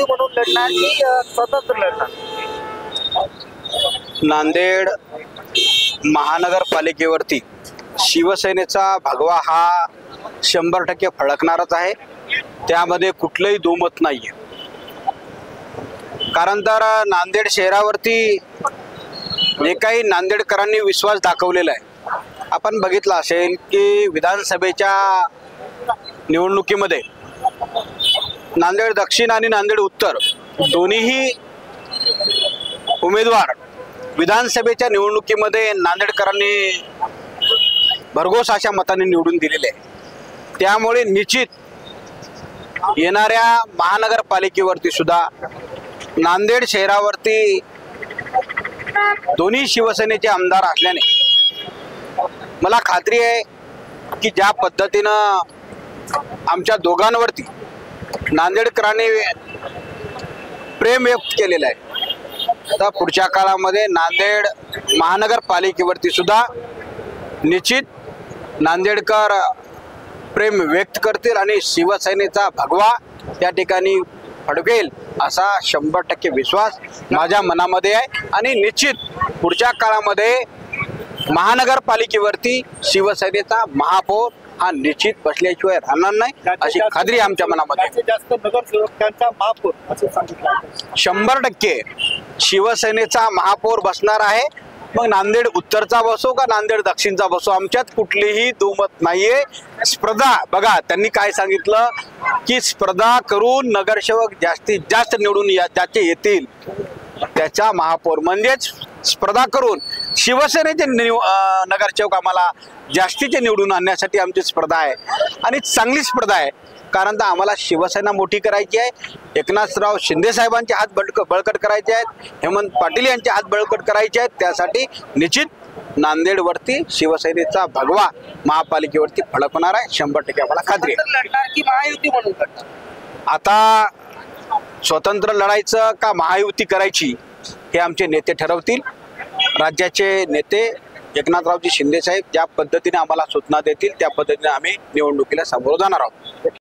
म्हणून लढणार की स्वतंत्र लढणार? नांदेड महानगरपालिकेवरती शिवसेनेचा भगवा हा 100% फळकणारच आहे, त्यामध्ये कुठलंही दुमत नाहीये. कारण तर नांदेड शहरावरती जे काही नांदेडकरांनी विश्वास दाखवलेला आहे, आपण बघितलं असेल की विधानसभेच्या निवडणुकीमध्ये नांदेड दक्षिण आणि नांदेड उत्तर दोन्हीही उमेदवार विधानसभेच्या निवडणुकीमध्ये नांदेडकरांनी भरघोस अशा मताने निवडून दिलेले आहे. त्यामुळे निश्चित येणाऱ्या महानगरपालिकेवरती सुद्धा नांदेड शहरावरती दोन्ही शिवसेनेचे आमदार असल्याने मला खात्री आहे की ज्या पद्धतीनं आमच्या दोघांवरती नांदेडकरांनी प्रेम व्यक्त केलेलं आहे, तर पुढच्या काळामध्ये नांदेड महानगरपालिकेवरती सुद्धा निश्चित नांदेडकर प्रेम व्यक्त करतील आणि शिवसेनेचा भगवा त्या ठिकाणी फडकेल असा 100% विश्वास माझ्या मनामध्ये आहे. आणि निश्चित पुढच्या काळामध्ये महानगरपालिकेवरती शिवसेनेचा महापौर हा निश्चित बसल्याशिवाय राहणार नाही अशी खात्री आमच्या मनामध्ये. जास्त नगरसेवकांचा महापौर असं सांगितलं. 100% शिवसेनेचा महापौर बसणार आहे. मग नांदेड उत्तरचा बसो का नांदेड दक्षिणचा बसो, आमच्यात कुठलीही दुमत नाहीये. स्पर्धा बघा, त्यांनी काय सांगितलं की स्पर्धा करून नगरसेवक जास्तीत जास्त निवडून ज्याचे येतील त्याचा महापौर, म्हणजेच स्पर्धा करून शिवसेनेचे नगरसेवक आम्हाला जास्तीचे निवडून आणण्यासाठी आमची स्पर्धा आहे आणि चांगली स्पर्धा आहे. कारण तर आम्हाला शिवसेना मोठी करायची आहे, एकनाथराव शिंदे साहेबांचे हात बळकट करायचे आहेत, हेमंत पाटील यांचे हात बळकट करायचे आहेत. त्यासाठी निश्चित नांदेडवरती शिवसेनेचा भगवा महापालिकेवरती फडकणार आहे, 100% आम्हाला खात्री आहे. लढणार की महायुती म्हणून लढणार? आता स्वतंत्र लढायचं का महायुती करायची हे आमचे नेते ठरवतील. राज्याचे नेते एकनाथरावजी शिंदे साहेब ज्या पद्धतीने आम्हाला सूचना देतील त्या पद्धतीने आम्ही निवडणुकीला सामोरं जाणार आहोत.